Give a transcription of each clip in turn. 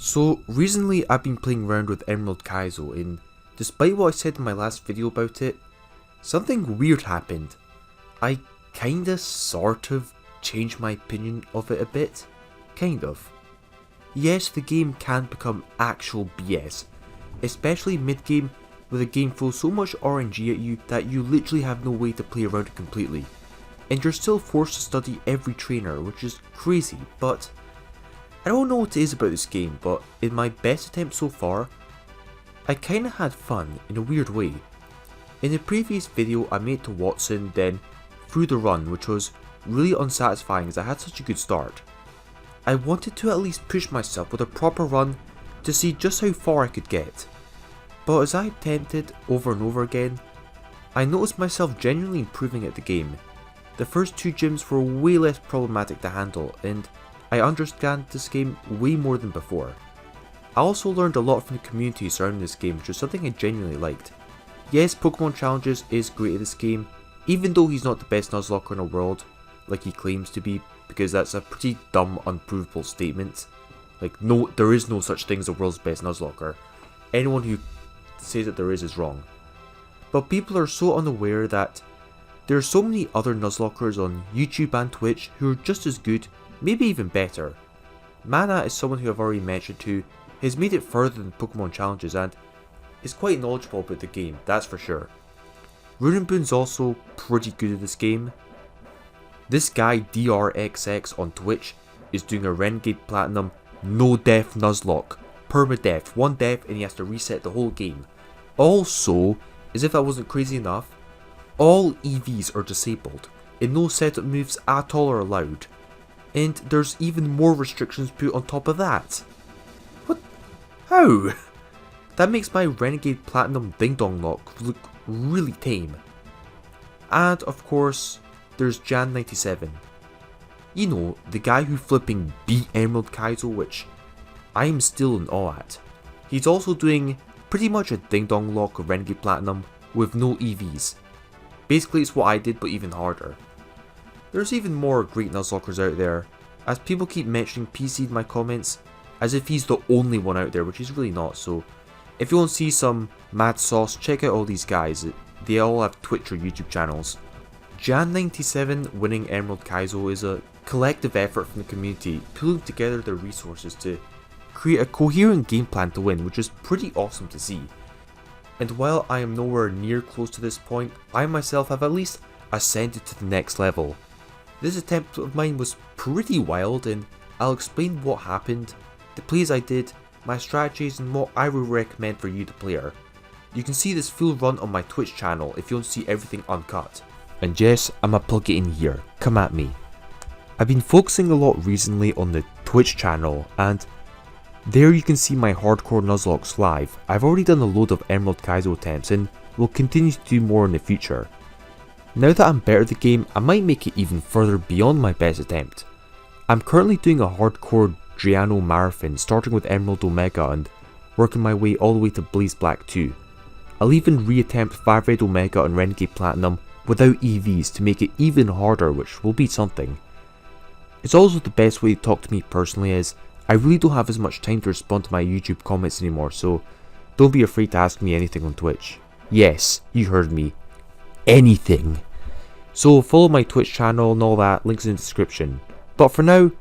So recently I've been playing around with Emerald Kaizo, and despite what I said in my last video about it, something weird happened. I kinda sort of changed my opinion of it a bit. Kind of. Yes, the game can become actual BS, especially mid-game where the game throws so much RNG at you that you literally have no way to play around it completely. And you're still forced to study every trainer, which is crazy, but I don't know what it is about this game, but in my best attempt so far, I kinda had fun in a weird way. In the previous video I made to Watson, then through the run, which was really unsatisfying as I had such a good start. I wanted to at least push myself with a proper run to see just how far I could get. But as I attempted over and over again, I noticed myself genuinely improving at the game. The first two gyms were way less problematic to handle, and I understand this game way more than before. I also learned a lot from the community surrounding this game, which was something I genuinely liked. Yes, Pokemon Challenges is great at this game, even though he's not the best Nuzlocker in the world, like he claims to be, because that's a pretty dumb, unprovable statement. Like, no, there is no such thing as the world's best Nuzlocker. Anyone who says that there is wrong. But people are so unaware that there are so many other Nuzlockers on YouTube and Twitch who are just as good, maybe even better. Mana is someone who I've already mentioned who has made it further than Pokemon Challenges and is quite knowledgeable about the game, that's for sure. Runenboon's also pretty good at this game. This guy DRXX on Twitch is doing a Renegade Platinum no death Nuzlocke. Permadeath, one death and he has to reset the whole game. Also, as if that wasn't crazy enough, all EVs are disabled and no setup moves at all are allowed. And there's even more restrictions put on top of that. What? How? That makes my Renegade Platinum Ding Dong lock look really tame. And of course, there's Gian 97. You know, the guy who flipping beat Emerald Kaizo, which I am still in awe at. He's also doing pretty much a Ding Dong lock of Renegade Platinum with no EVs. Basically it's what I did but even harder. There's even more great Nuzlockers out there, as people keep mentioning PC in my comments as if he's the only one out there, which he's really not. So if you want to see some mad sauce, check out all these guys. They all have Twitch or YouTube channels. Gian97 winning Emerald Kaizo is a collective effort from the community pulling together their resources to create a coherent game plan to win, which is pretty awesome to see. And while I am nowhere near close to this point, I myself have at least ascended to the next level. This attempt of mine was pretty wild, and I'll explain what happened, the plays I did, my strategies and what I would recommend for you the player. You can see this full run on my Twitch channel if you want to see everything uncut. And yes, I'ma plug it in here, come at me. I've been focusing a lot recently on the Twitch channel, and there you can see my hardcore Nuzlockes live. I've already done a load of Emerald Kaizo attempts and will continue to do more in the future. Now that I'm better at the game, I might make it even further beyond my best attempt. I'm currently doing a hardcore drayano marathon, starting with Emerald Omega and working my way all the way to Blaze Black 2. I'll even reattempt 5 Red Omega and Renegade Platinum without EVs to make it even harder, which will be something. It's also the best way to talk to me personally, as I really don't have as much time to respond to my YouTube comments anymore, so don't be afraid to ask me anything on Twitch. Yes, you heard me. Anything. So follow my Twitch channel and all that, links in the description. But for now,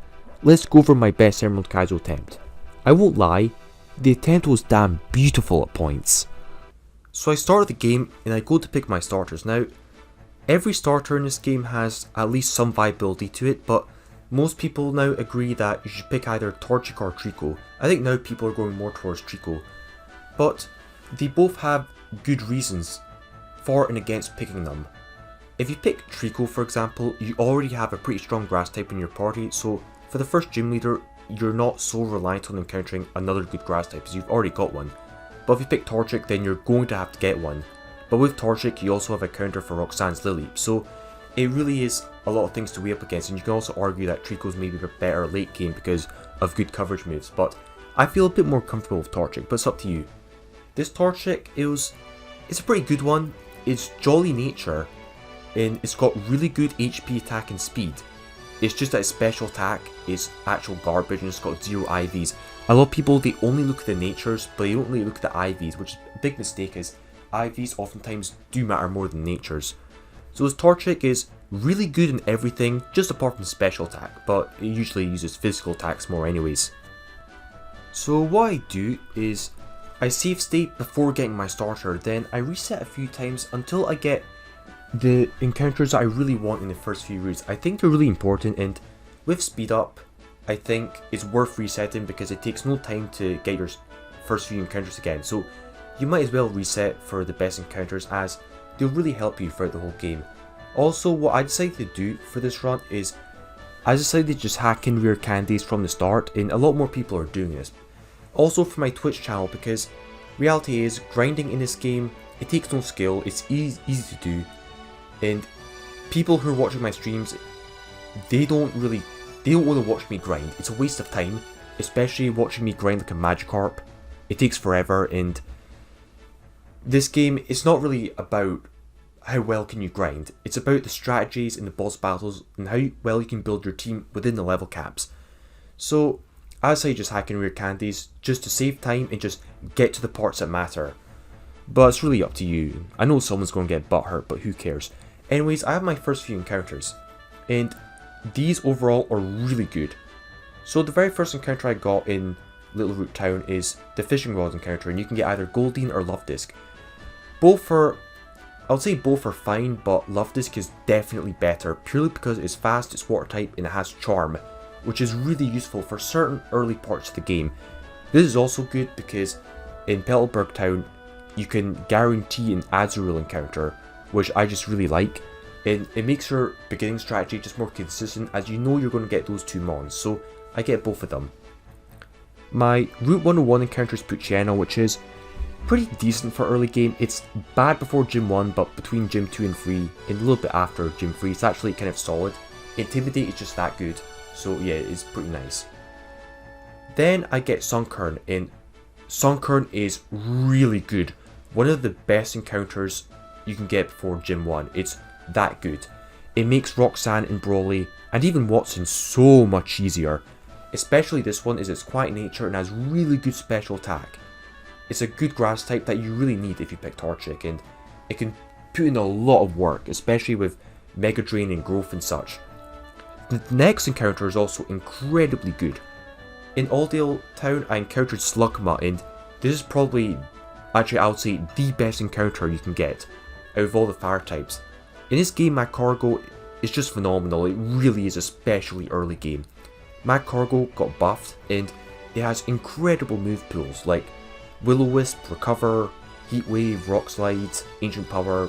let's go over my best Emerald Kaizo attempt. I won't lie, the attempt was damn beautiful at points. So I started the game and I go to pick my starters. Now, every starter in this game has at least some viability to it, but most people now agree that you should pick either Torchic or Trico. I think now people are going more towards Trico. But they both have good reasons for and against picking them. If you pick Trico, for example, you already have a pretty strong grass type in your party, so for the first gym leader, you're not so reliant on encountering another good grass type as you've already got one. But if you pick Torchic, then you're going to have to get one. But with Torchic, you also have a counter for Roxanne's Lily, so it really is a lot of things to weigh up against, and you can also argue that Trico's maybe better late game because of good coverage moves, but I feel a bit more comfortable with Torchic, but it's up to you. This Torchic, it's a pretty good one. It's Jolly Nature, and it's got really good HP, attack and speed. It's just that its special attack is actual garbage and it's got 0 IVs. A lot of people, they only look at the natures, but they don't really look at the IVs, which is a big mistake, as IVs oftentimes do matter more than natures. So his Torchic is really good in everything, just apart from special attack, but it usually uses physical attacks more anyways. So what I do is, I save state before getting my starter, then I reset a few times until I get the encounters that I really want in the first few routes. I think they're really important, and with speed up, I think it's worth resetting because it takes no time to get your first few encounters again. So you might as well reset for the best encounters, as they'll really help you throughout the whole game. Also, what I decided to do for this run is I decided to just hack in rare candies from the start, and a lot more people are doing this. Also for my Twitch channel, because reality is, grinding in this game, it takes no skill, it's easy to do, and people who are watching my streams, they don't want to watch me grind. It's a waste of time, especially watching me grind like a Magikarp. It takes forever, and this game, it's not really about how well can you grind. It's about the strategies in the boss battles and how well you can build your team within the level caps. So I say just hacking rare candies just to save time and just get to the parts that matter. But it's really up to you. I know someone's going to get butthurt, but who cares. Anyways, I have my first few encounters, and these overall are really good. So the very first encounter I got in Little Root Town is the fishing rod encounter, and you can get either Goldeen or Love Disc. I would say both are fine, but Love Disc is definitely better, purely because it's fast, it's water type, and it has charm, which is really useful for certain early parts of the game. This is also good because in Petalburg Town, you can guarantee an Azurill encounter, which I just really like, and it makes your beginning strategy just more consistent, as you know you're going to get those 2 mons, so I get both of them. My Route 101 encounter is Pucciano, which is pretty decent for early game. It's bad before Gym 1, but between Gym 2 and 3, and a little bit after Gym 3, it's actually kind of solid. Intimidate is just that good, so yeah, it's pretty nice. Then I get Sunkern, and Sunkern is really good. One of the best encounters you can get before Gym 1, it's that good. It makes Roxanne and Brawley, and even Watson, so much easier. Especially this one, is its quiet nature and has really good special attack. It's a good grass type that you really need if you pick Torchic, and it can put in a lot of work, especially with Mega Drain and growth and such. The next encounter is also incredibly good. In Alldale Town, I encountered Slugma, and this is probably, actually I would say, the best encounter you can get out of all the fire types. In this game, Magcargo is just phenomenal. It really is, especially early game. Magcargo got buffed, and it has incredible move pools like Will-O-Wisp, Recover, Heat Wave, Rock Slides, Ancient Power.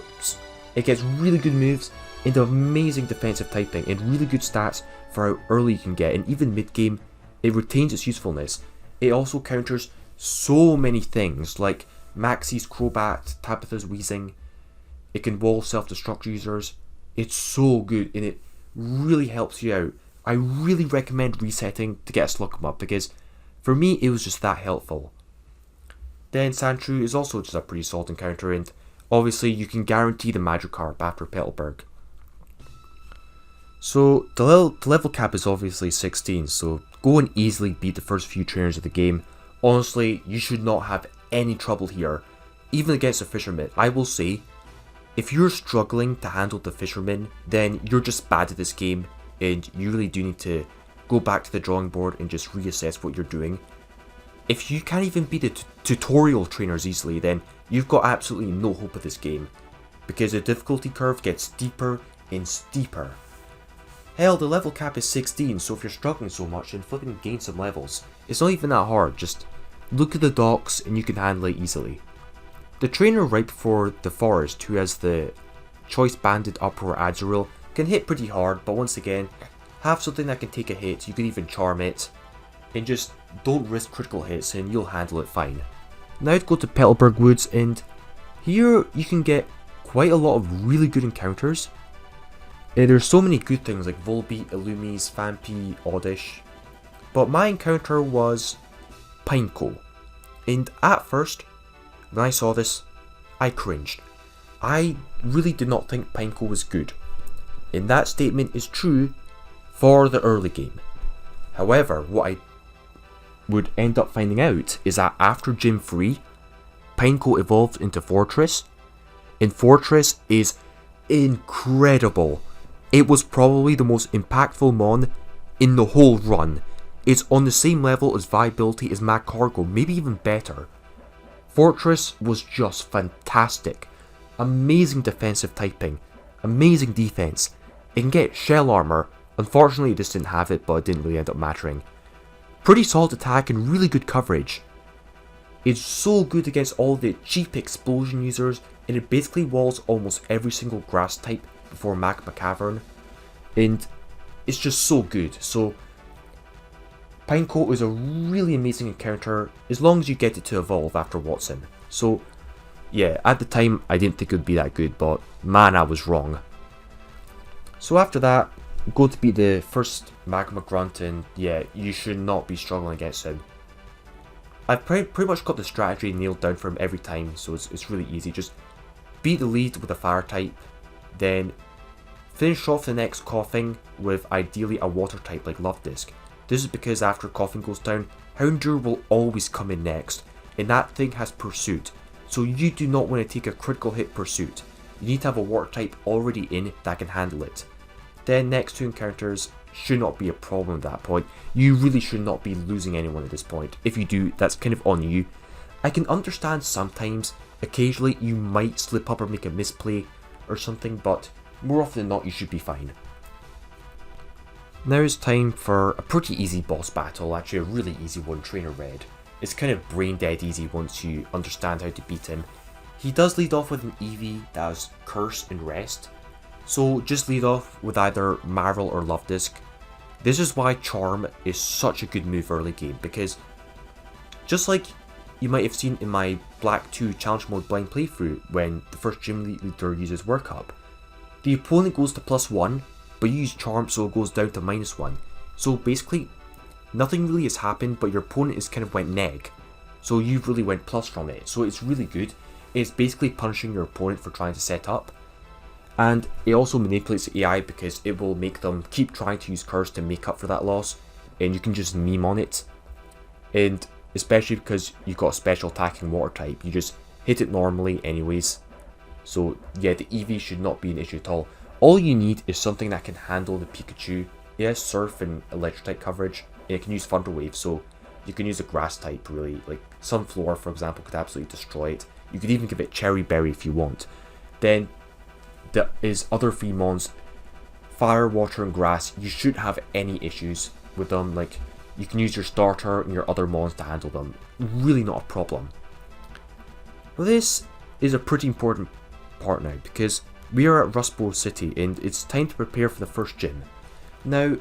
It gets really good moves and amazing defensive typing and really good stats for how early you can get, and even mid game it retains its usefulness. It also counters so many things like Maxie's Crobat, Tabitha's Wheezing. It can wall self-destruct users. It's so good, and it really helps you out. I really recommend resetting to get a Slugma, because for me it was just that helpful. Then Sandshrew is also just a pretty solid encounter, and obviously you can guarantee the Magikarp after Petalburg. So the level cap is obviously 16, so go and easily beat the first few trainers of the game. Honestly, you should not have any trouble here, even against a Fisherman. I will say, if you're struggling to handle the Fisherman, then you're just bad at this game, and you really do need to go back to the drawing board and just reassess what you're doing. If you can't even beat the tutorial trainers easily, then you've got absolutely no hope of this game, because the difficulty curve gets steeper and steeper. Hell, the level cap is 16, so if you're struggling so much, then flipping gain some levels. It's not even that hard, just look at the docks and you can handle it easily. The trainer right before the forest, who has the Choice Banded Uproar Azurill, can hit pretty hard, but once again, have something that can take a hit. You can even charm it, and just don't risk critical hits and you'll handle it fine. Now I'd go to Petalburg Woods, and here you can get quite a lot of really good encounters. There's so many good things like Volbeat, Illumise, Phanpy, Oddish, but my encounter was Pineco, and at first, when I saw this, I cringed. I really did not think Pineco was good, and that statement is true for the early game. However, what I would end up finding out is that after Gym 3, Pinecoat evolved into Fortress, and Fortress is incredible. It was probably the most impactful mon in the whole run. It's on the same level as viability as Mad Cargo, maybe even better. Fortress was just fantastic. Amazing defensive typing, amazing defense. It can get shell armor. Unfortunately, this didn't have it, but it didn't really end up mattering. Pretty solid attack and really good coverage. It's so good against all the cheap explosion users, and it basically walls almost every single grass type before Magma Cavern, and it's just so good. So Pinecoat is a really amazing encounter as long as you get it to evolve after Watson. So yeah, at the time I didn't think it would be that good, but man, I was wrong. So after that, go to beat the first Magma Grunt, and yeah, you should not be struggling against him. I've pretty much got the strategy nailed down for him every time, so it's really easy. Just beat the lead with a fire type, then finish off the next Coughing with ideally a water type like Love Disc. This is because after Coughing goes down, Houndour will always come in next, and that thing has Pursuit, so you do not want to take a critical hit Pursuit. You need to have a water type already in that can handle it. Then next two encounters should not be a problem at that point. You really should not be losing anyone at this point. If you do, that's kind of on you. I can understand sometimes, occasionally you might slip up or make a misplay or something, but more often than not you should be fine. Now it's time for a pretty easy boss battle, actually a really easy one, Trainer Red. It's kind of brain dead easy once you understand how to beat him. He does lead off with an EV that has Curse and Rest, so just lead off with either Marvel or Love Disc. This is why Charm is such a good move early game, because just like you might have seen in my Black 2 Challenge Mode blind playthrough when the first gym leader uses Work Up, the opponent goes to +1, but you use Charm so it goes down to -1. So basically, nothing really has happened, but your opponent is kind of went neg, so you really went plus from it, so it's really good. It's basically punishing your opponent for trying to set up. And it also manipulates the AI because it will make them keep trying to use Curse to make up for that loss, and you can just meme on it. And especially because you've got a special attacking water type, you just hit it normally anyways. So yeah, the EV should not be an issue at all. All you need is something that can handle the Pikachu. It has Surf and Electric type coverage, and it can use Thunder Wave, so you can use a grass type really. Like Sunflower, for example, could absolutely destroy it. You could even give it Cherry Berry if you want. Then there is other three mons, Fire, Water and Grass. You shouldn't have any issues with them. Like, you can use your starter and your other mons to handle them. Really not a problem. Well, this is a pretty important part now, because we are at Rustboro City and it's time to prepare for the first gym. Now,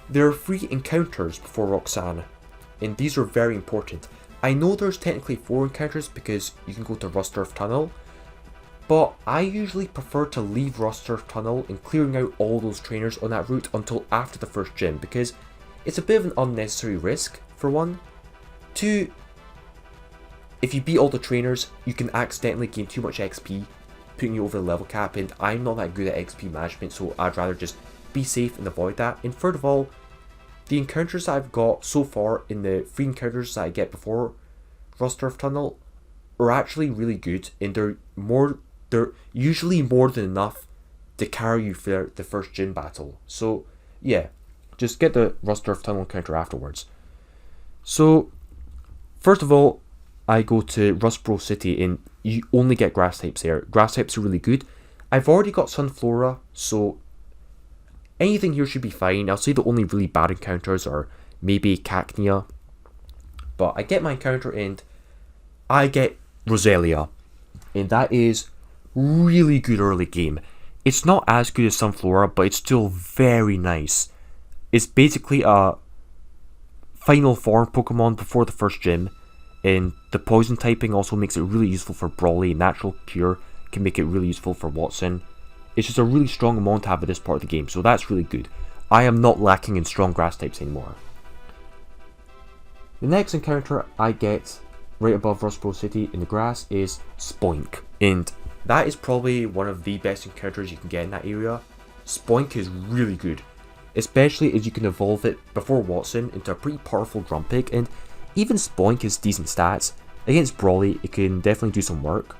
there are 3 encounters before Roxanne, and these are very important. I know there's technically 4 encounters because you can go to Rusturf Tunnel, but I usually prefer to leave Rusturf Tunnel and clearing out all those trainers on that route until after the first gym, because it's a bit of an unnecessary risk, for 1. 2, if you beat all the trainers, you can accidentally gain too much XP, putting you over the level cap, and I'm not that good at XP management, so I'd rather just be safe and avoid that. And third of all, the encounters that I've got so far in the 3 encounters that I get before Rusturf Tunnel are actually really good, and they're usually more than enough to carry you through the first gym battle. So yeah, just get the Rusturf Tunnel encounter afterwards. So first of all, I go to Rustboro City and you only get grass types there. Grass types are really good. I've already got Sunflora, so anything here should be fine. I'll say the only really bad encounters are maybe Cacnea, but I get my encounter and I get Roselia, and that is really good early game. It's not as good as Sunflora, but it's still very nice. It's basically a final form Pokemon before the first gym, and the poison typing also makes it really useful for Brawley. Natural Cure can make it really useful for Watson. It's just a really strong amount to have at this part of the game, so that's really good. I am not lacking in strong grass types anymore. The next encounter I get right above Rustboro City in the grass is Spoink, and that is probably one of the best encounters you can get in that area. Spoink is really good. especially as you can evolve it before Watson into a pretty powerful Grumpig, and even Spoink has decent stats. Against Brawley, it can definitely do some work.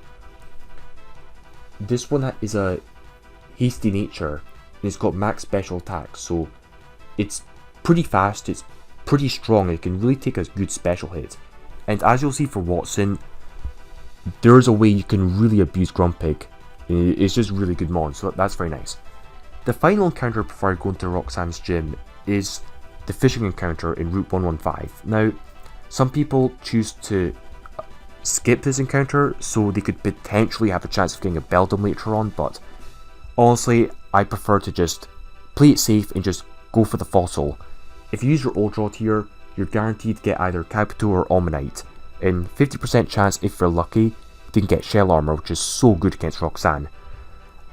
This one is a hasty nature, and it's got max special attack, so it's pretty fast, it's pretty strong, and it can really take a good special hit. And as you'll see for Watson, there's a way you can really abuse Grumpig. It's just really good mon, so that's very nice. The final encounter before I go into Roxanne's gym is the fishing encounter in Route 115. Now, some people choose to skip this encounter so they could potentially have a chance of getting a Beldum later on, but honestly, I prefer to just play it safe and just go for the fossil. If you use your old draw tier, you're guaranteed to get either Kabuto or Omanyte, and 50% chance if you're lucky, you can get Shell Armor, which is so good against Roxanne.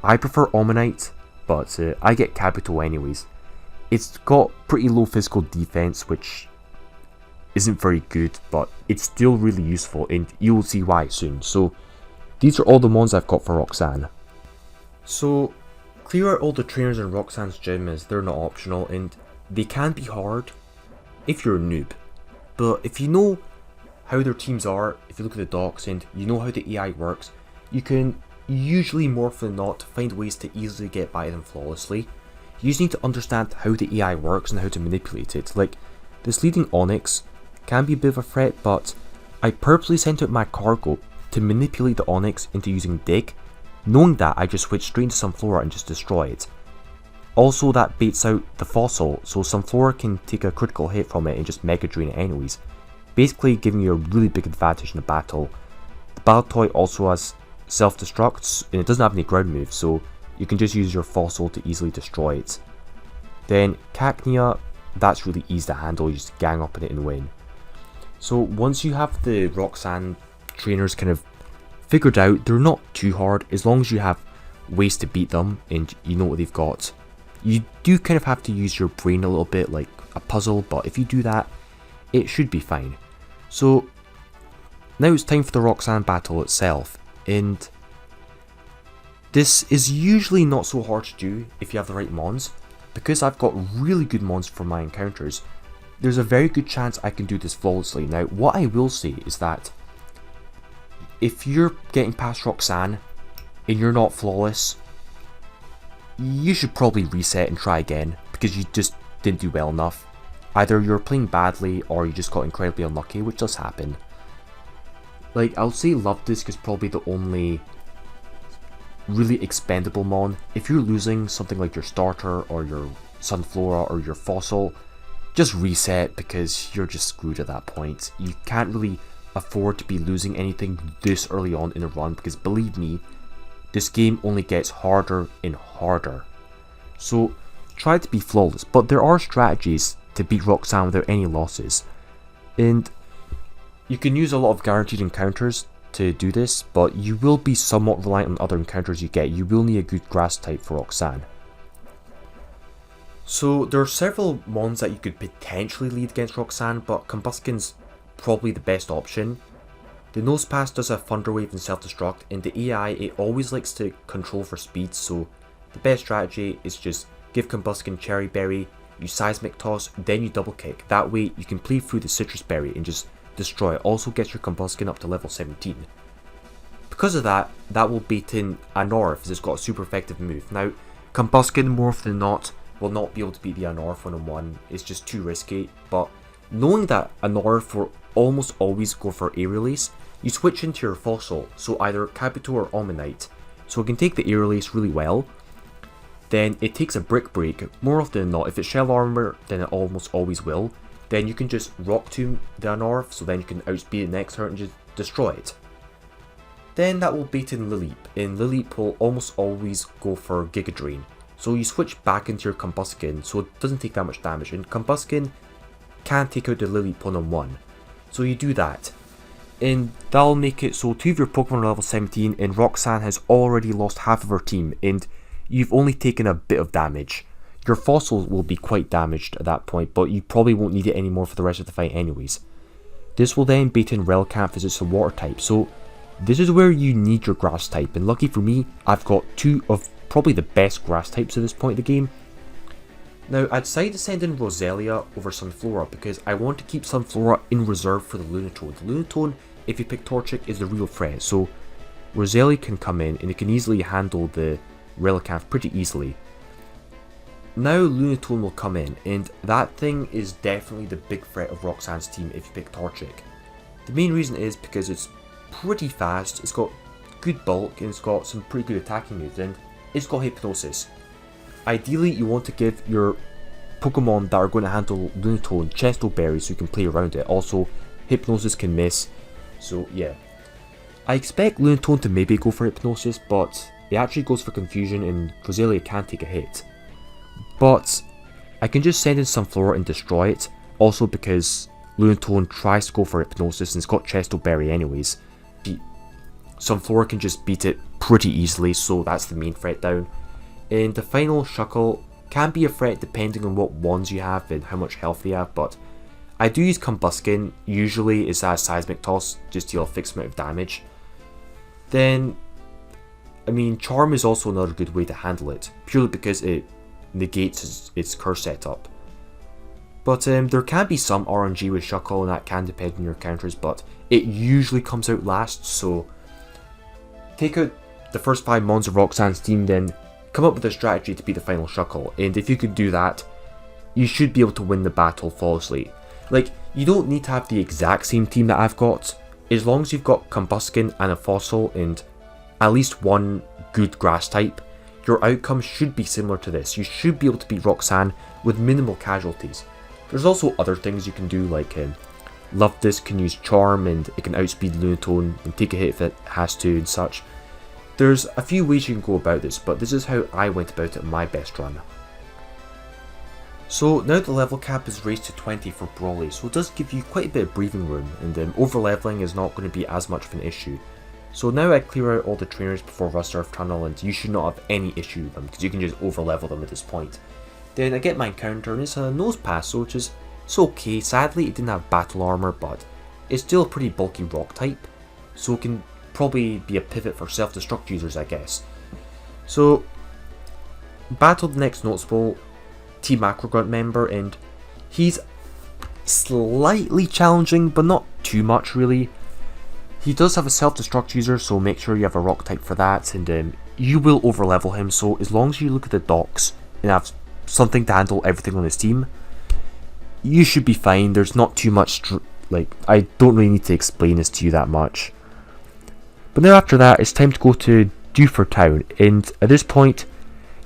I prefer Omanyte, but I get Kabuto anyways. It's got pretty low physical defense, which isn't very good, but it's still really useful, and you'll see why soon. So these are all the mons I've got for Roxanne. So clear out all the trainers in Roxanne's gym, as they're not optional, and they can be hard if you're a noob. But if you know how their teams are, if you look at the docs and you know how the AI works, you can usually more often than not find ways to easily get by them flawlessly. You just need to understand how the AI works and how to manipulate it. Like, this leading Onyx can be a bit of a threat, but I purposely sent out my cargo to manipulate the Onyx into using Dig, knowing that I just switch straight into Sunflora and just destroy it. Also, that baits out the fossil, so Sunflora can take a critical hit from it and just Mega Drain it anyways, basically giving you a really big advantage in the battle. The Baltoy also has self-destructs, and it doesn't have any ground moves, so you can just use your fossil to easily destroy it. Then Cacnea, that's really easy to handle, you just gang up on it and win. So once you have the Roxanne trainers kind of figured out, they're not too hard as long as you have ways to beat them and you know what they've got. You do kind of have to use your brain a little bit, like a puzzle, but if you do that, it should be fine. So now it's time for the Roxanne battle itself, and this is usually not so hard to do if you have the right mons. Because I've got really good mons for my encounters, there's a very good chance I can do this flawlessly. Now, what I will say is that if you're getting past Roxanne and you're not flawless, you should probably reset and try again, because you just didn't do well enough. Either you're playing badly or you just got incredibly unlucky, which does happen. Like, I'll say Luvdisc is probably the only really expendable mon. If you're losing something like your starter or your Sunflora or your fossil, just reset, because you're just screwed at that point. You can't really afford to be losing anything this early on in a run, because believe me, this game only gets harder and harder. So try to be flawless, but there are strategies to beat Roxanne without any losses, and you can use a lot of guaranteed encounters to do this, but you will be somewhat reliant on other encounters you get. You will need a good grass type for Roxanne. So there are several mons that you could potentially lead against Roxanne, but Combusken's probably the best option. The Nosepass does have Thunder Wave and Self-Destruct, and the AI, it always likes to control for speed, so the best strategy is just give Combusken Cherry Berry, you Seismic Toss, then you Double Kick. That way you can play through the Citrus Berry and just destroy it. Also gets your Combusken up to level 17. Because of that, that will bait in Anorith, as it's got a super effective move. Now, Combusken more often than not will not be able to beat the Anorith one-on-one, it's just too risky, but knowing that Anorith will almost always go for Air Release, you switch into your fossil, so either Kabuto or Omanyte, so it can take the Air Release really well. Then it takes a Brick Break, more often than not. If it's Shell Armor, then it almost always will. Then you can just Rock Tomb the Anorith, so then you can outspeed it next turn and just destroy it. Then that will bait in Lileep, and Lileep will almost always go for Giga Drain. So you switch back into your Combusken, so it doesn't take that much damage, and Combusken can take out the Lileep one-on-one. So you do that, and that'll make it so 2 of your Pokemon are level 17, and Roxanne has already lost half of her team, and you've only taken a bit of damage. Your fossil will be quite damaged at that point, but you probably won't need it anymore for the rest of the fight anyways. This will then bait in Relicanth, as it's a water type, so this is where you need your grass type, and lucky for me, I've got 2 of probably the best grass types at this point in the game. Now, I decided to send in Roselia over Sunflora because I want to keep Sunflora in reserve for the Lunatone. The Lunatone, if you pick Torchic, is the real threat, so Roselia can come in and it can easily handle the Relicanth pretty easily. Now Lunatone will come in, and that thing is definitely the big threat of Roxanne's team if you pick Torchic. The main reason is because it's pretty fast, it's got good bulk, and it's got some pretty good attacking moves, and it's got Hypnosis. Ideally, you want to give your Pokemon that are going to handle Lunatone Chesto Berries so you can play around it. Also, Hypnosis can miss, so yeah. I expect Lunatone to maybe go for Hypnosis, but it actually goes for Confusion and Roselia can take a hit. But I can just send in Sunflora and destroy it, also because Lunatone tries to go for Hypnosis and it's got Chesto Berry anyways. Sunflora can just beat it pretty easily, so that's the main threat down. And the final Shuckle can be a threat depending on what wands you have and how much health they have, but I do use Combuskin, usually it's a Seismic Toss, just deal a fixed amount of damage. Then, I mean, Charm is also another good way to handle it, purely because it negates its curse setup. But there can be some RNG with Shuckle and that can depend on your counters, but it usually comes out last, so take out the first 5 mons of Roxanne's team, then come up with a strategy to beat the final Shuckle, and if you could do that, you should be able to win the battle flawlessly. Like, you don't need to have the exact same team that I've got, as long as you've got Combuskin and a Fossil and at least one good grass type, your outcome should be similar to this. You should be able to beat Roxanne with minimal casualties. There's also other things you can do, like Loftus can use Charm and it can outspeed Lunatone and take a hit if it has to and such. There's a few ways you can go about this, but this is how I went about it in my best run. So now the level cap is raised to 20 for Brawley, so it does give you quite a bit of breathing room, and over leveling is not going to be as much of an issue. So now I clear out all the trainers before Rust Earth Tunnel, and you should not have any issue with them, because you can just over level them at this point. Then I get my encounter, and it's a Nose Pass, so it's okay. Sadly it didn't have battle armor, but it's still a pretty bulky rock type, so it can probably be a pivot for self-destruct users, I guess. So, battled the next noticeable Team Aquagrunt member, and he's slightly challenging, but not too much really. He does have a self-destruct user, so make sure you have a rock type for that, and you will over-level him, so as long as you look at the docs and have something to handle everything on his team, you should be fine. There's not too much, like, I don't really need to explain this to you that much. But now after that, it's time to go to Dewford Town, and at this point,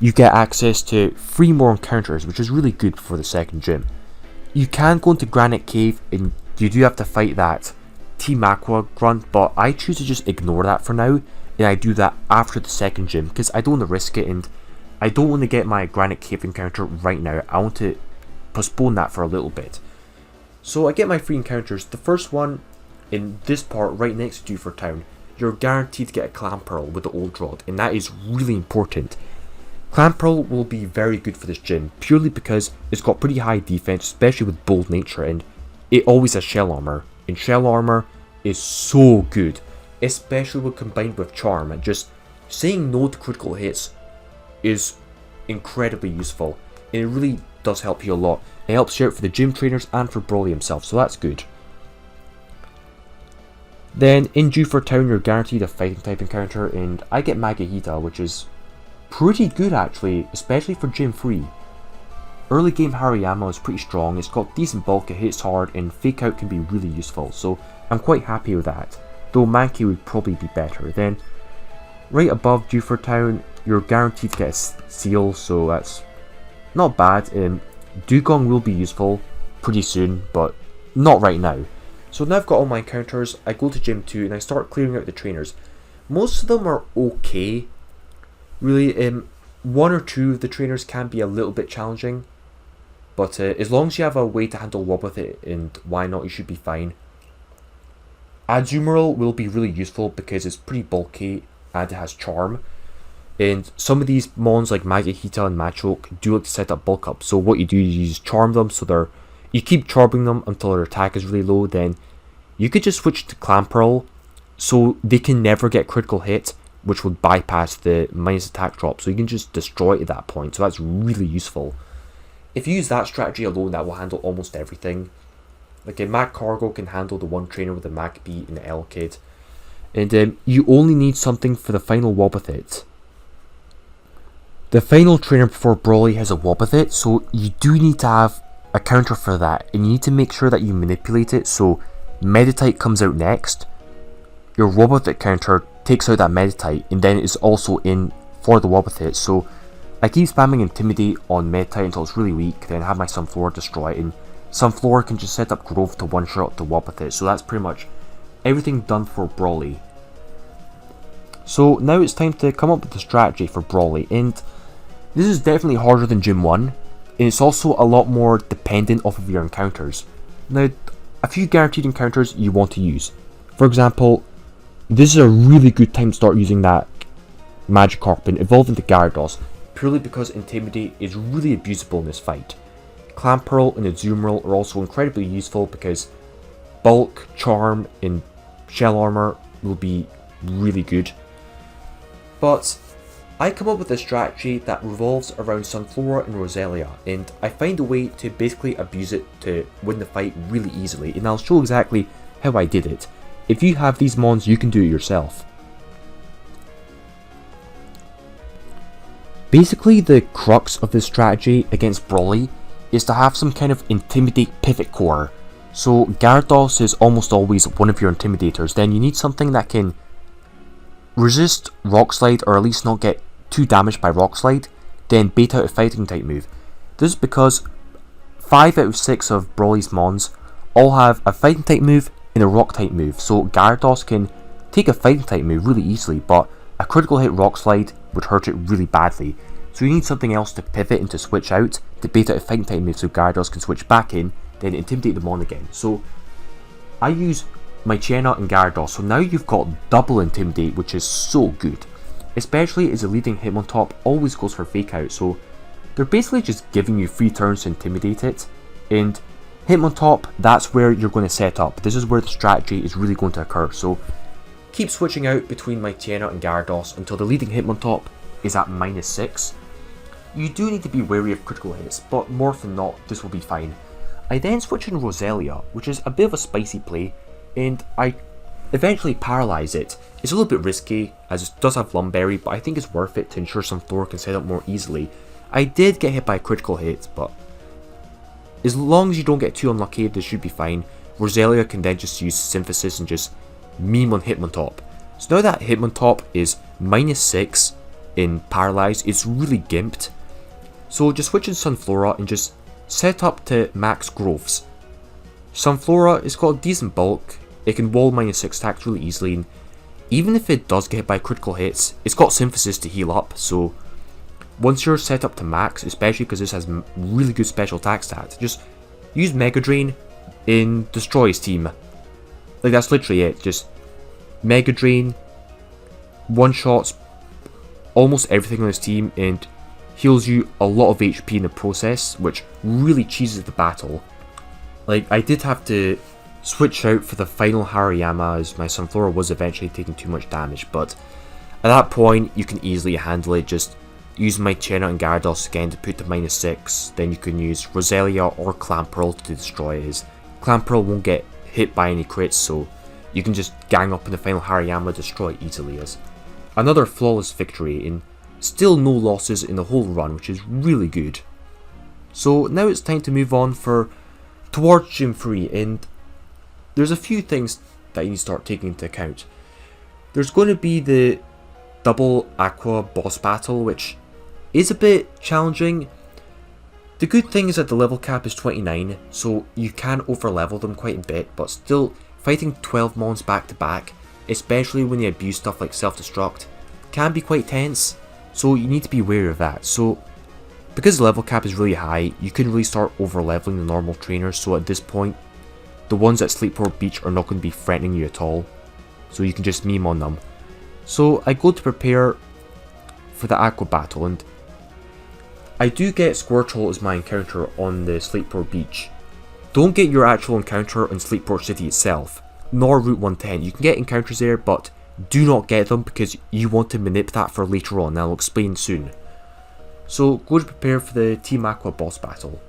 you get access to 3 more encounters, which is really good for the second gym. You can go into Granite Cave, and you do have to fight that Team Aqua grunt, but I choose to just ignore that for now, and I do that after the second gym, because I don't want to risk it, and I don't want to get my Granite Cave encounter right now. I want to postpone that for a little bit. So I get my 3 encounters. The first one, in this part right next to Dewford Town, you're guaranteed to get a Clamperl with the Old Rod, and that is really important. Clamperl will be very good for this gym, purely because it's got pretty high defense, especially with Bold Nature, and it always has Shell Armor, and Shell Armor is so good, especially when combined with Charm, and just saying no to critical hits is incredibly useful, and it really does help you a lot. It helps you out for the gym trainers and for Brawley himself, so that's good. Then in Dewford Town you're guaranteed a fighting type encounter, and I get Magahita, which is pretty good actually, especially for Gym 3. Early game Hariyama is pretty strong, it's got decent bulk, it hits hard, and Fake Out can be really useful, so I'm quite happy with that, though Mankey would probably be better. Then right above Dewford Town you're guaranteed to get a Seal, so that's not bad. Dugong will be useful pretty soon, but not right now. So now I've got all my encounters, I go to Gym 2 and I start clearing out the trainers. Most of them are okay, really. 1 or 2 of the trainers can be a little bit challenging, but as long as you have a way to handle Wob with it, and why not, you should be fine. Azumarill will be really useful because it's pretty bulky and it has Charm. And some of these mons like Magahita and Machoke do like to set up bulk up, so what you do is you just charm them, so you keep charming them until their attack is really low. Then you could just switch to Clamperl, so they can never get critical hit, which would bypass the minus attack drop, so you can just destroy it at that point, so that's really useful. if you use that strategy alone, that will handle almost everything. Like a Mag Cargo can handle the one trainer with the Mag Beat and the L Kid. And you only need something for the final Wobbuffet. The final trainer before Brawley has a Wobbuffet, so you do need to have a counter for that, and you need to make sure that you manipulate it so Meditite comes out next. Your Wobbuffet counter takes out that Meditite, and then it's also in for the Wobbuffet. So I keep spamming Intimidate on Meditite until it's really weak, then have my Sunflora destroy it, and Sunflora can just set up Growth to one-shot the Wobbuffet. So that's pretty much everything done for Brawley. So now it's time to come up with a strategy for Brawley, and this is definitely harder than Gym 1, and it's also a lot more dependent off of your encounters. Now, a few guaranteed encounters you want to use. For example, this is a really good time to start using that Magikarp and evolve into Gyarados, purely because Intimidate is really abusable in this fight. Clamperl and Azumarill are also incredibly useful because Bulk, Charm, and Shell Armor will be really good. But I come up with a strategy that revolves around Sunflora and Roselia, and I find a way to basically abuse it to win the fight really easily, and I'll show exactly how I did it. If you have these mons, you can do it yourself. Basically, the crux of this strategy against Brawley is to have some kind of Intimidate pivot core. So Gyarados is almost always one of your Intimidators, then you need something that can resist Rock Slide, or at least not get too damaged by Rock Slide, then bait out a fighting type move. This is because 5 out of 6 of Brawley's mons all have a fighting type move and a rock type move, so Gyarados can take a fighting type move really easily, but a critical hit Rock Slide would hurt it really badly. So you need something else to pivot and to switch out, to bait out a fighting type move so Gyarados can switch back in, then intimidate the mon again. So I use my Chena and Gyarados, so now you've got double Intimidate, which is so good. Especially as the leading Hitmontop always goes for Fake Out, so they're basically just giving you 3 turns to intimidate it, and Hitmontop, that's where you're going to set up. This is where the strategy is really going to occur, so keep switching out between my Chena and Gyarados until the leading Hitmontop is at -6. You do need to be wary of critical hits, but more often than not, this will be fine. I then switch in Roselia, which is a bit of a spicy play, and I eventually paralyze it. It's a little bit risky, as it does have Lumberry, but I think it's worth it to ensure some Sunflora can set up more easily. I did get hit by a critical hit, but as long as you don't get too unlucky, this should be fine. Roselia can then just use Synthesis and just meme on Hitmontop. So now that Hitmontop is -6 in Paralyze, it's really gimped. So just switch in Sunflora and just set up to max growths. Sunflora has got a decent bulk, it can wall -6 attacks really easily, and even if it does get hit by critical hits, it's got Synthesis to heal up, so once you're set up to max, especially because this has really good special attack stats, just use Mega Drain and destroy his team. Like, that's literally it, just Mega Drain, one-shots almost everything on his team, and heals you a lot of HP in the process, which really cheeses the battle. Like, I did have to switch out for the final Hariyama as my Sunflora was eventually taking too much damage, but at that point you can easily handle it. Just use my Chena and Gyarados again to put to -6, then you can use Roselia or Clamperl to destroy his. Clamperl won't get hit by any crits, so you can just gang up in the final Hariyama, destroy it easily as another flawless victory, and still no losses in the whole run, which is really good. So now it's time to move on towards Gym 3, and there's a few things that you need to start taking into account. There's going to be the double Aqua boss battle, which is a bit challenging. The good thing is that the level cap is 29, so you can overlevel them quite a bit, but still fighting 12 mons back to back, especially when you abuse stuff like self-destruct, can be quite tense, so you need to be wary of that. So because the level cap is really high, you can really start overleveling the normal trainers, so at this point the ones at Sleeport Beach are not going to be threatening you at all, so you can just meme on them. So I go to prepare for the Aqua battle, and I do get Squirtle as my encounter on the Sleeport Beach. Don't get your actual encounter on Sleeport City itself, nor Route 110. You can get encounters there, but do not get them because you want to manip that for later on, and I'll explain soon. So go to prepare for the Team Aqua boss battle.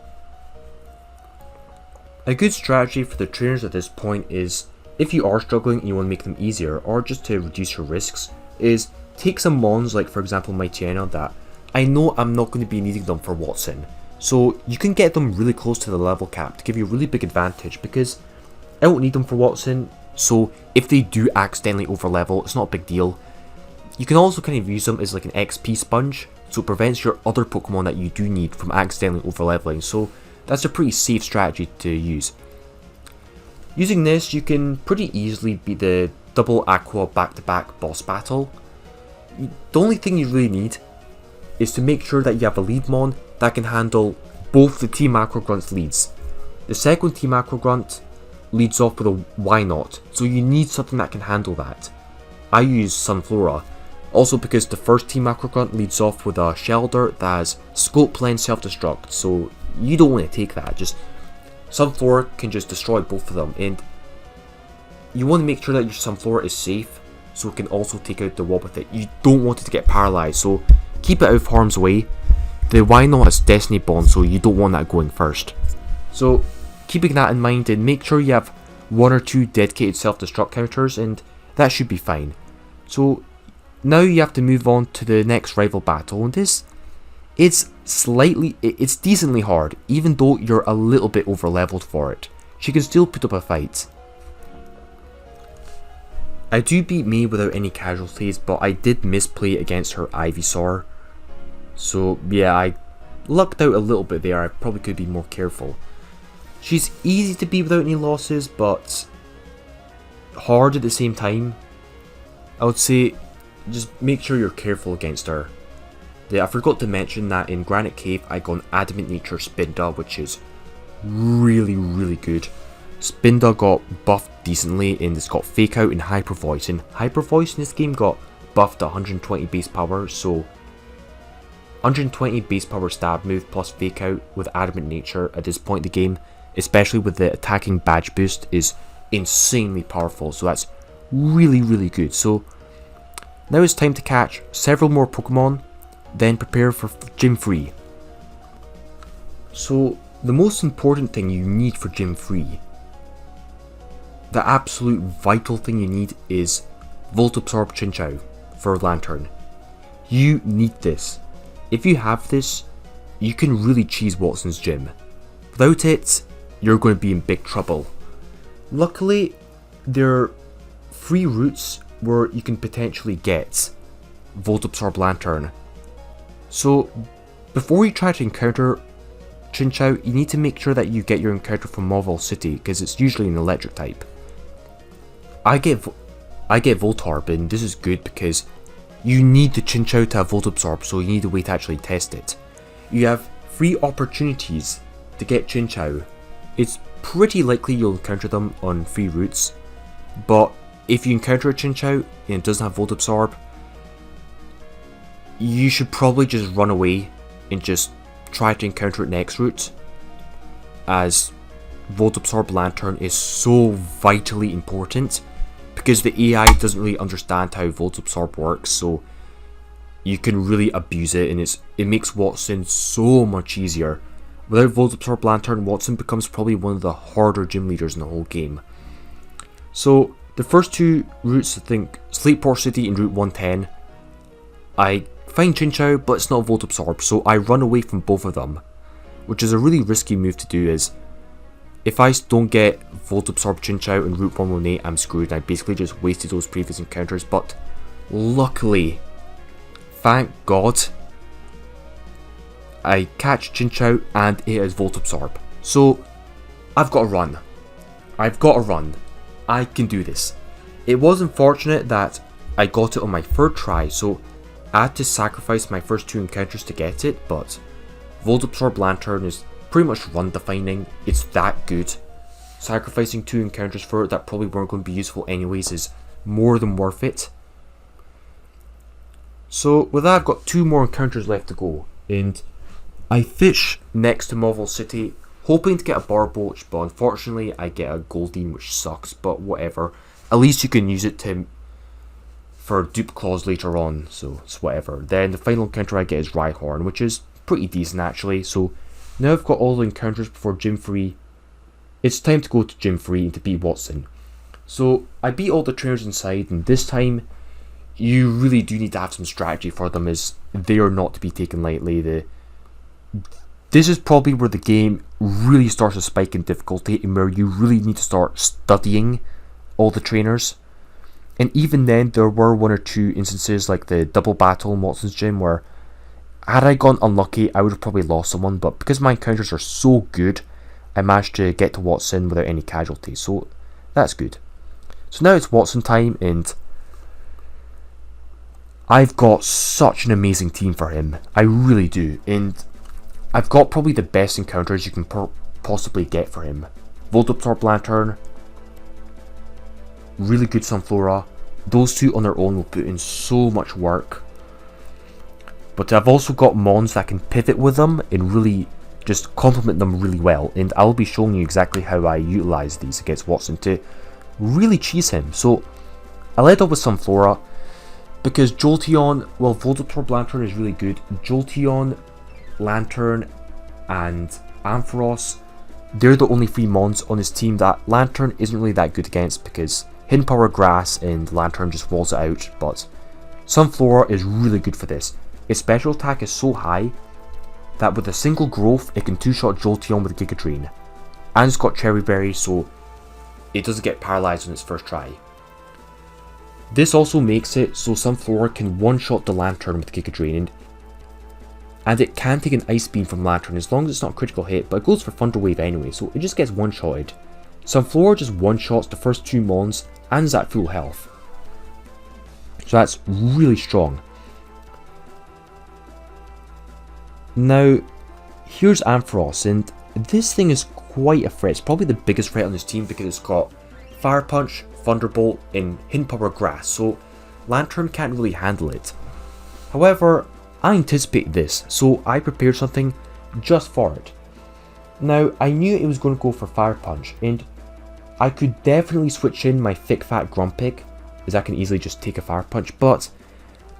A good strategy for the trainers at this point is, if you are struggling and you want to make them easier, or just to reduce your risks, is take some mons, like for example Mightyena, that I know I'm not going to be needing them for Watson. So you can get them really close to the level cap to give you a really big advantage, because I don't need them for Watson, so if they do accidentally overlevel, it's not a big deal. You can also kind of use them as like an XP sponge, so it prevents your other Pokemon that you do need from accidentally overleveling, so that's a pretty safe strategy to use. Using this, you can pretty easily beat the double Aqua back-to-back boss battle. The only thing you really need is to make sure that you have a lead mon that can handle both the Team Aqua Grunt's leads. The second Team Aqua Grunt leads off with a why not, so you need something that can handle that. I use Sunflora, also because the first Team Aqua Grunt leads off with a Shelter that has Scope Lens Self-Destruct, so you don't want to take that. Just Sunflora can just destroy both of them, and you want to make sure that your Sunflora is safe, so it can also take out the wall with it. You don't want it to get paralyzed, so keep it out of harm's way. The Wino has Destiny Bond, so you don't want that going first. So keeping that in mind, and make sure you have 1 or 2 dedicated self-destruct counters, and that should be fine. So now you have to move on to the next rival battle, and it's decently hard, even though you're a little bit over leveled for it. She can still put up a fight. I do beat May without any casualties, but I did misplay against her Ivysaur. So yeah, I lucked out a little bit there. I probably could be more careful. She's easy to beat without any losses, but hard at the same time. I would say just make sure you're careful against her. I forgot to mention that in Granite Cave I got an Adamant Nature Spinda, which is really good. Spinda got buffed decently, and it's got Fake Out and Hyper Voice, and Hyper Voice in this game got buffed to 120 base power, so 120 base power stab move plus Fake Out with Adamant Nature at this point in the game, especially with the attacking badge boost, is insanely powerful, so that's really good. So now it's time to catch several more Pokemon, then prepare for Gym Free. So the most important thing you need for Gym Free, the absolute vital thing you need, is Volt Absorb Chinchou for Lantern. You need this. If you have this, you can really cheese Watson's gym. Without it, you're going to be in big trouble. Luckily, there are 3 routes where you can potentially get Volt Absorb Lantern. So before you try to encounter Chinchou, you need to make sure that you get your encounter from Mauville City, because it's usually an electric type. I get Voltorb, and this is good because you need the Chinchou to have Volt Absorb, so you need a way to actually test it. You have 3 opportunities to get Chinchou. It's pretty likely you'll encounter them on 3 routes, but if you encounter a Chinchou and it doesn't have Volt Absorb, you should probably just run away and just try to encounter it next route, as Volt Absorb Lantern is so vitally important, because the AI doesn't really understand how Volt Absorb works, so you can really abuse it, and it makes Watson so much easier. Without Volt Absorb Lantern, Watson becomes probably one of the harder gym leaders in the whole game. So the first 2 routes, I think Slateport City and Route 110, I find Chinchou, but it's not Volt Absorb, so I run away from both of them, which is a really risky move to do, as if I don't get Volt Absorb Chinchou in Route 118, I'm screwed. I basically just wasted those previous encounters, but luckily, thank God, I catch Chinchou and it has Volt Absorb. So I've got to run. I can do this. It was unfortunate that I got it on my 3rd try, so I had to sacrifice my first 2 encounters to get it, but Volt Absorb Lantern is pretty much run defining. It's that good. Sacrificing 2 encounters for it that probably weren't going to be useful anyways is more than worth it. So with that, I've got 2 more encounters left to go, and I fish next to Mauville City, hoping to get a Barboach, but unfortunately I get a Goldeen, which sucks, but whatever. At least you can use it for dupe claws later on, so it's whatever. Then the final encounter I get is Rhyhorn, which is pretty decent actually. So now I've got all the encounters before Gym 3. It's time to go to Gym 3 and to beat Watson. So I beat all the trainers inside, and this time you really do need to have some strategy for them, as they are not to be taken lightly. This is probably where the game really starts to spike in difficulty, and where you really need to start studying all the trainers. And even then, there were one or two instances like the double battle in Watson's gym where, had I gone unlucky, I would have probably lost someone, but because my encounters are so good, I managed to get to Watson without any casualties, so that's good. So now it's Watson time, and I've got such an amazing team for him. I really do, and I've got probably the best encounters you can possibly get for him. Volt Absorb Lantern, really good Sunflora. Those two on their own will put in so much work. But I've also got Mons that can pivot with them and really just complement them really well. And I'll be showing you exactly how I utilise these against Watson to really cheese him. So I led off with Sunflora because Jolteon, well, Volt Absorb Lantern is really good. Jolteon, Lantern and Ampharos, they're the only 3 Mons on his team that Lantern isn't really that good against because Hidden Power Grass and Lantern just walls it out, but Sunflora is really good for this. Its special attack is so high that with a single growth it can 2-shot Jolteon with Giga Drain. And it's got Cherry Berry, so it doesn't get paralysed on its first try. This also makes it so Sunflora can 1-shot the Lantern with Giga Drain, and it can take an Ice Beam from Lantern as long as it's not a critical hit, but it goes for Thunder Wave anyway, so it just gets 1-shotted. Sunflora just 1-shots the first 2 Mons and is at full health. So that's really strong. Now, here's Ampharos, and this thing is quite a threat. It's probably the biggest threat on this team because it's got Fire Punch, Thunderbolt, and Hidden Power Grass, so Lantern can't really handle it. However, I anticipated this, so I prepared something just for it. Now, I knew it was going to go for Fire Punch, and I could definitely switch in my thick fat Grumpig, as I can easily just take a Fire Punch, but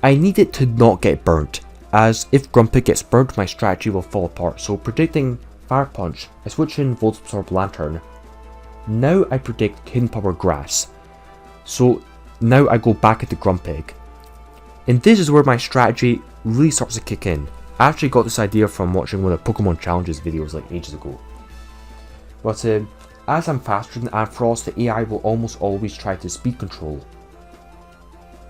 I need it to not get burnt, as if Grumpig gets burnt my strategy will fall apart. So predicting Fire Punch, I switch in Volt Absorb Lantern. Now I predict Hidden Power Grass, so now I go back into Grumpig. And this is where my strategy really starts to kick in. I actually got this idea from watching one of the Pokemon Challenges videos like ages ago. But as I'm faster than Ampharos, the AI will almost always try to speed control.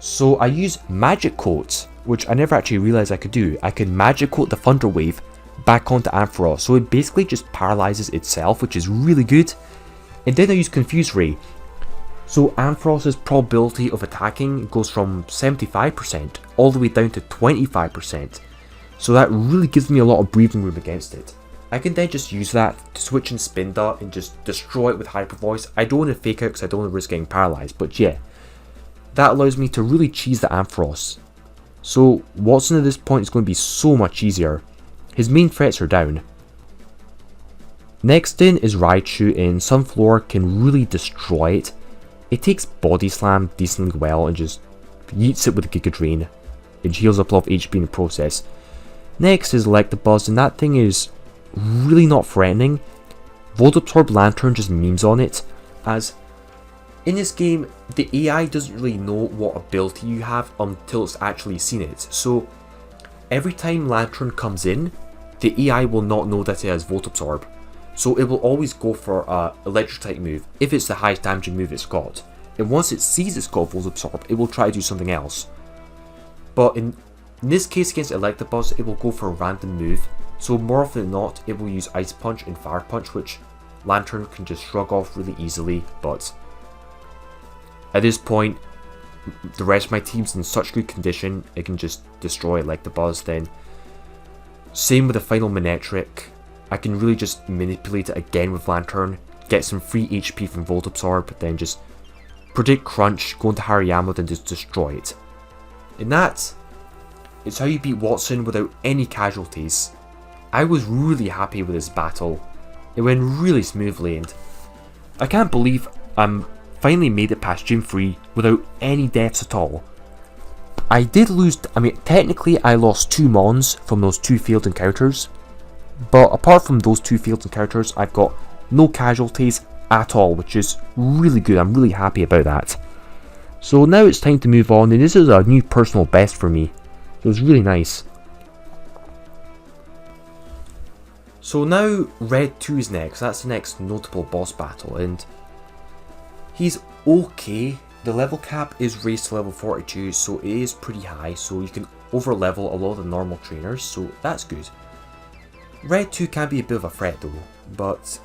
So I use Magic Coat, which I never actually realised I could do. I can Magic Coat the Thunder Wave back onto Ampharos, so it basically just paralyzes itself, which is really good. And then I use Confuse Ray. So Ampharos's probability of attacking goes from 75% all the way down to 25%. So that really gives me a lot of breathing room against it. I can then just use that to switch in Spin Dart and just destroy it with Hyper Voice. I don't want to fake out because I don't want to risk getting paralysed, but yeah. That allows me to really cheese the Ampharos. So Watson at this point is going to be so much easier. His main threats are down. Next in is Raichu, and Sunflora can really destroy it. It takes Body Slam decently well and just yeets it with Giga Drain. It heals up a lot of HP in the process. Next is Electabuzz, and that thing is really not threatening. Volt Absorb Lantern just memes on it, as in this game the AI doesn't really know what ability you have until it's actually seen it. So every time Lantern comes in, the AI will not know that it has Volt Absorb. So it will always go for a electric type move if it's the highest damaging move it's got. And once it sees it's got Volt Absorb, it will try to do something else. But in this case against Electabuzz, it will go for a random move. So more often than not, it will use Ice Punch and Fire Punch, which Lantern can just shrug off really easily. But at this point, the rest of my team's in such good condition, it can just destroy Electabuzz. Then same with the final Manectric. I can really just manipulate it again with Lantern, get some free HP from Volt Absorb, then just predict Crunch, go into Hariyama, then just destroy it. And that is how you beat Watson without any casualties. I was really happy with this battle. It went really smoothly, and I can't believe I'm finally made it past Gym 3 without any deaths at all. I did lose, technically I lost 2 mons from those 2 field encounters, but apart from those 2 field encounters, I've got no casualties at all, which is really good. I'm really happy about that. So now it's time to move on, and this is a new personal best for me. It was really nice. So now Red 2 is next. That's the next notable boss battle, and he's okay. The level cap is raised to level 42, so it is pretty high, so you can over level a lot of the normal trainers, so that's good. Red 2 can be a bit of a threat though, but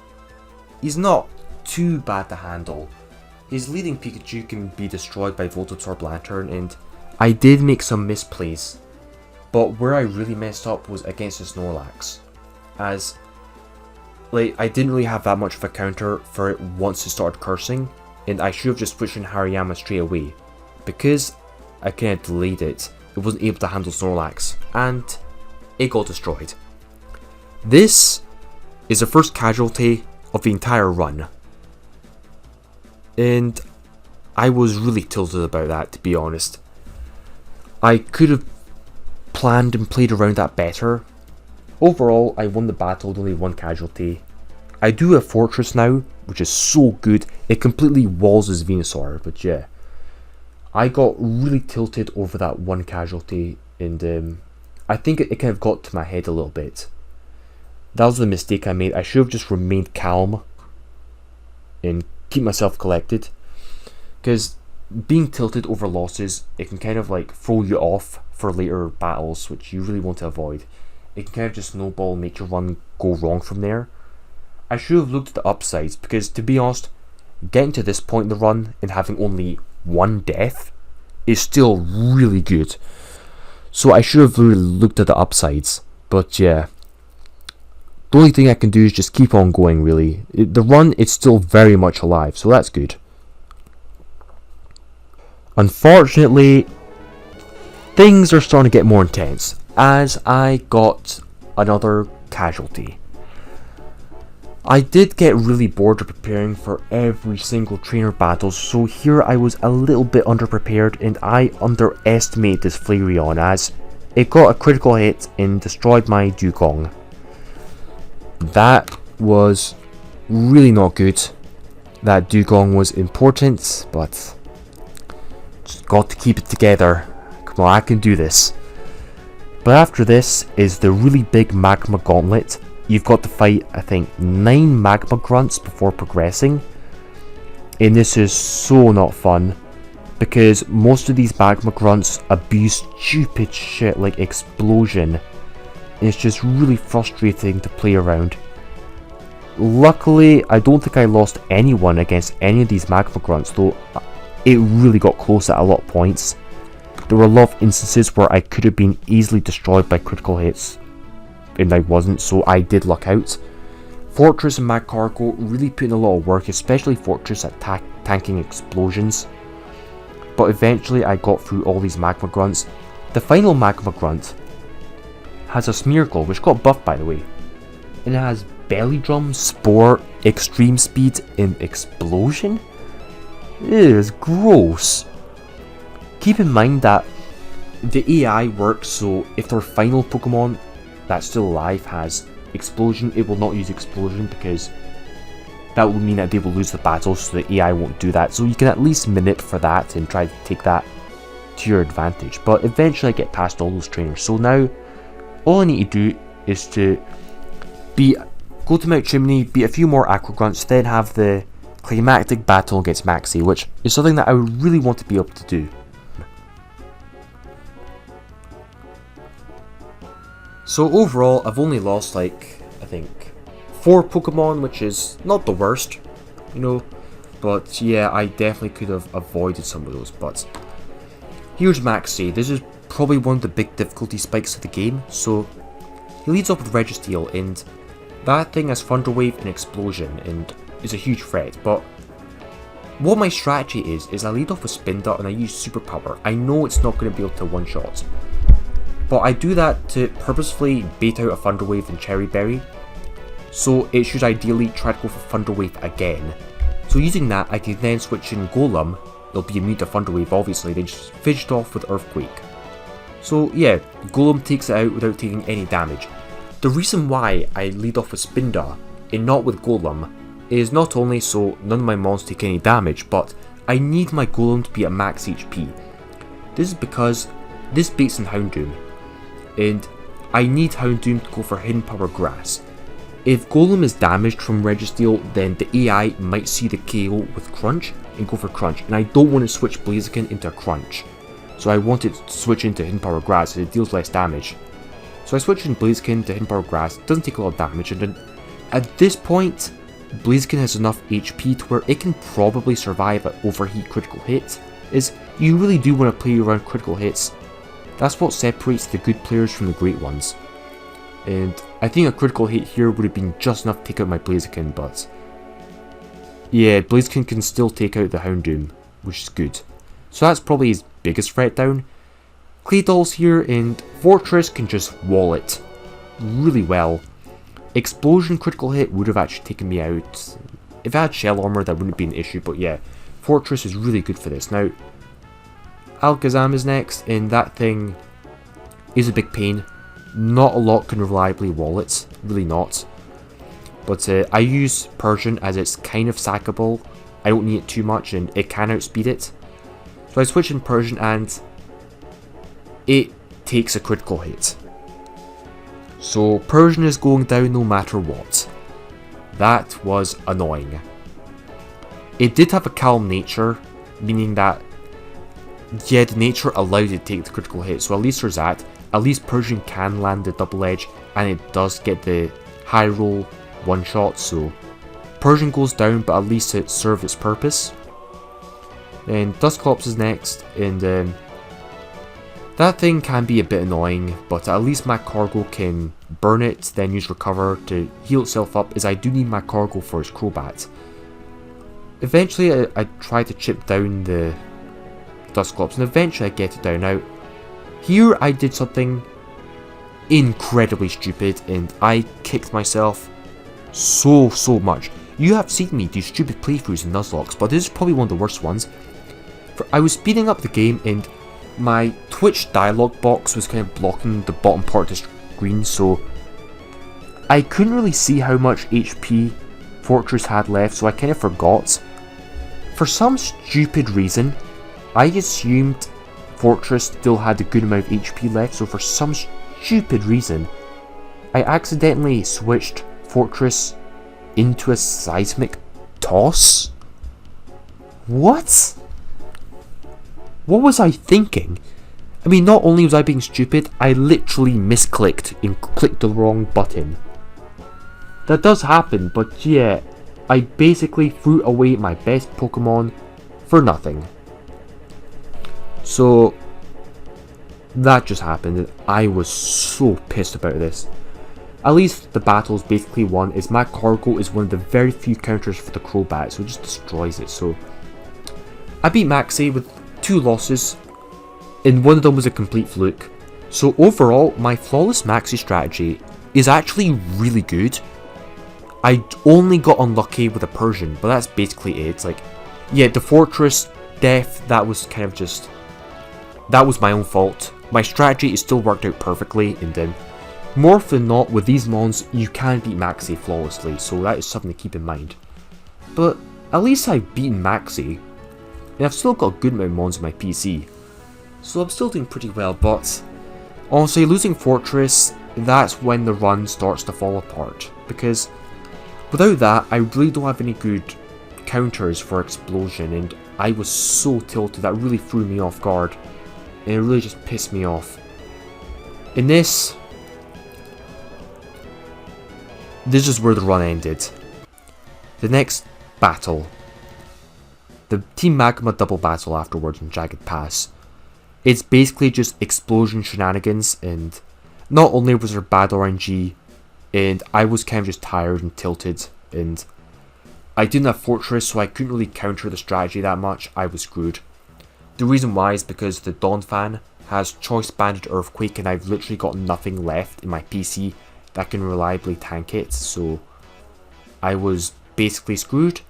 he's not too bad to handle. His leading Pikachu can be destroyed by Voltorb Lantern, and I did make some misplays, but where I really messed up was against the Snorlax, as I didn't really have that much of a counter for it once it started cursing, and I should have just switched in Hariyama straight away. Because I kind of delayed it, it wasn't able to handle Snorlax, and it got destroyed. This is the first casualty of the entire run, and I was really tilted about that, to be honest. I could have planned and played around that better. Overall, I won the battle with only 1 casualty. I do have Fortress now, which is so good. It completely walls his Venusaur, but yeah. I got really tilted over that 1 casualty, and I think it kind of got to my head a little bit. That was the mistake I made. I should have just remained calm and keep myself collected, because being tilted over losses, it can kind of throw you off for later battles, which you really want to avoid. It can kind of just snowball and make your run go wrong from there. I should have looked at the upsides, because to be honest, getting to this point in the run and having only 1 death is still really good. So I should have really looked at the upsides, but yeah. The only thing I can do is just keep on going, really. The run is still very much alive, so that's good. Unfortunately, things are starting to get more intense, as I got another casualty. I did get really bored of preparing for every single trainer battle, so here I was a little bit underprepared, and I underestimated this Flareon, as it got a critical hit and destroyed my Dugong. That was really not good. That Dugong was important, but just got to keep it together. Come on, I can do this. But after this is the really big Magma Gauntlet. You've got to fight, I think, 9 Magma Grunts before progressing. And this is so not fun, because most of these Magma Grunts abuse stupid shit like Explosion. And it's just really frustrating to play around. Luckily, I don't think I lost anyone against any of these Magma Grunts, though it really got close at a lot of points. There were a lot of instances where I could have been easily destroyed by critical hits, and I wasn't, so I did luck out. Fortress and Magcargo really put in a lot of work, especially Fortress at tanking explosions. But eventually I got through all these Magma Grunts. The final Magma Grunt has a Smeargle, which got buffed by the way, and it has Belly Drum, Spore, Extreme Speed, and Explosion? It is gross. Keep in mind that the AI works, so if their final Pokemon that's still alive has Explosion, it will not use Explosion, because that will mean that they will lose the battle, so the AI won't do that. So you can at least manip for that and try to take that to your advantage. But eventually I get past all those trainers, so now all I need to do is to go to Mount Chimney, beat a few more Aqua Grunts, then have the climactic battle against Maxie, which is something that I really want to be able to do. So overall, I've only lost I think 4 Pokemon, which is not the worst, but yeah, I definitely could have avoided some of those. But here's Maxie. This is probably one of the big difficulty spikes of the game. So he leads up with Registeel, and that thing has Thunder Wave and Explosion, and is a huge threat. But what my strategy is I lead off with Spin Dart and I use Superpower. I know it's not going to be able to one-shot, but I do that to purposefully bait out a Thunder Wave and Cherry Berry, so it should ideally try to go for Thunder Wave again. So using that, I can then switch in Golem. It'll be immune to Thunder Wave obviously, then just finish it off with Earthquake. So yeah, Golem takes it out without taking any damage. The reason why I lead off with Spinda and not with Golem is not only so none of my mons take any damage, but I need my Golem to be at max HP. This is because this baits in Houndoom, and I need Houndoom to go for Hidden Power Grass. If Golem is damaged from Registeel, then the AI might see the KO with Crunch and go for Crunch, and I don't want to switch Blaziken into Crunch. So I want it to switch into Hidden Power Grass so it deals less damage. So I switch in Blaziken to Hidden Power Grass, it doesn't take a lot of damage, and then at this point, Blaziken has enough HP to where it can probably survive an overheat critical hit. Is you really do want to play around critical hits. That's what separates the good players from the great ones. And I think a critical hit here would have been just enough to take out my Blaziken, but yeah, Blaziken can still take out the Houndoom, which is good. So that's probably his biggest threat down. Clay Dolls here, and Fortress can just wall it really well. Explosion critical hit would have actually taken me out. If I had Shell Armor, that wouldn't be an issue, but yeah, Fortress is really good for this. Now, Alakazam is next, and that thing is a big pain. Not a lot can reliably wall it, really not. But I use Persian as it's kind of sackable. I don't need it too much, and it can outspeed it. So I switch in Persian, and it takes a critical hit. So Persian is going down no matter what. That was annoying. It did have a calm nature, meaning that yeah, the nature allowed it to take the critical hit, so at least there's that. At least Persian can land the double edge, and it does get the high roll one shot, so Persian goes down, but at least it served its purpose. Then Dusclops is next, and that thing can be a bit annoying, but at least my Cargo can burn it, then use Recover to heal itself up, as I do need my Cargo for its Crobat. Eventually I try to chip down the Dusclops, and eventually I get it down. Now, here I did something incredibly stupid, and I kicked myself so much. You have seen me do stupid playthroughs in Nuzlockes, but this is probably one of the worst ones. I was speeding up the game, and my Twitch dialog box was kind of blocking the bottom part of the screen, so I couldn't really see how much HP Fortress had left, so I kind of forgot. For some stupid reason, I assumed Fortress still had a good amount of HP left, so for some stupid reason, I accidentally switched Fortress into a Seismic Toss? What? What was I thinking? I mean, not only was I being stupid, I literally misclicked and clicked the wrong button. That does happen, but yeah, I basically threw away my best Pokemon for nothing. So, that just happened, and I was so pissed about this. At least the battle's basically won, as my Cargo is one of the very few counters for the Crobat, so it just destroys it. So, I beat Maxie with 2 losses, and one of them was a complete fluke. So overall, my Flawless Maxie strategy is actually really good. I only got unlucky with a Persian, but that's basically it. It's like, yeah, the Fortress death, that was kind of just, that was my own fault. My strategy is still worked out perfectly, and then more often than not, with these mons, you can beat Maxie flawlessly, so that is something to keep in mind. But at least I've beaten Maxie, and I've still got a good amount of mons on my PC, so I'm still doing pretty well. But honestly, losing Fortress, that's when the run starts to fall apart, because without that, I really don't have any good counters for Explosion, and I was so tilted that really threw me off guard, and it really just pissed me off. In this is where the run ended. The next battle, the Team Magma double battle afterwards in Jagged Pass, it's basically just Explosion shenanigans, and not only was there bad RNG, and I was kind of just tired and tilted, and I didn't have Fortress, so I couldn't really counter the strategy that much. I was screwed. The reason why is because the Donphan has Choice Banded Earthquake, and I've literally got nothing left in my PC that can reliably tank it, so I was basically screwed,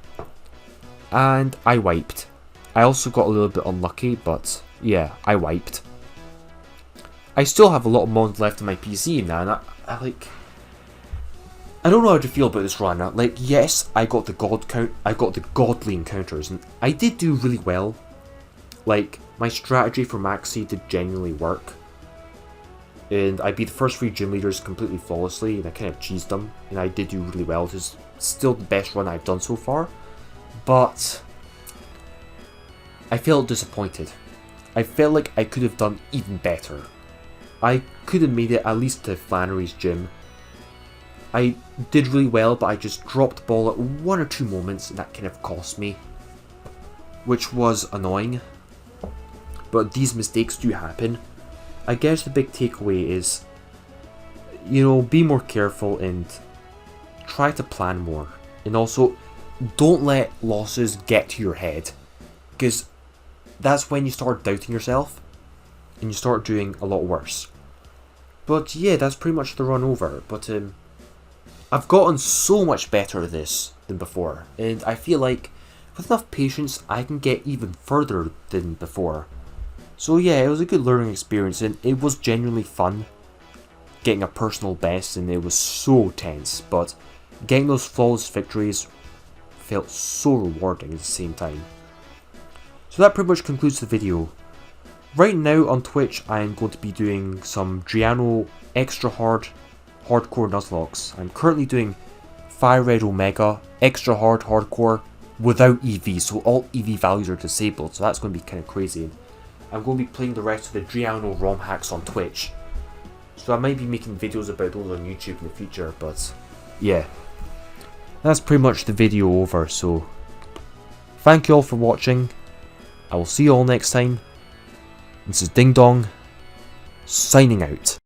and I wiped. I also got a little bit unlucky, but yeah, I wiped. I still have a lot of mods left on my PC now, and I like... I don't know how to feel about this run. Like, yes, I got the godly encounters, and I did do really well. Like, my strategy for Maxi did genuinely work. And I beat the first 3 gym leaders completely flawlessly, and I kind of cheesed them, and I did do really well. It is still the best run I've done so far, but I felt disappointed. I felt like I could have done even better. I could have made it at least to Flannery's gym. I did really well, but I just dropped the ball at 1 or 2 moments, and that kind of cost me, which was annoying. But these mistakes do happen. I guess the big takeaway is, you know, be more careful and try to plan more. And also, don't let losses get to your head, because that's when you start doubting yourself and you start doing a lot worse. But yeah, that's pretty much the run over. But I've gotten so much better at this than before, and I feel like with enough patience I can get even further than before. So yeah, it was a good learning experience, and it was genuinely fun getting a personal best, and it was so tense, but getting those flawless victories felt so rewarding at the same time. So that pretty much concludes the video. Right now on Twitch I am going to be doing some drayano extra hardcore nuzlockes. I'm currently doing Fire Red Omega extra hardcore without EV, so all EV values are disabled, so that's going to be kind of crazy. I'm going to be playing the rest of the drayano ROM hacks on Twitch, so I might be making videos about those on YouTube in the future, but yeah. That's pretty much the video over, so thank you all for watching. I will see you all next time. This is Ding Dong, signing out.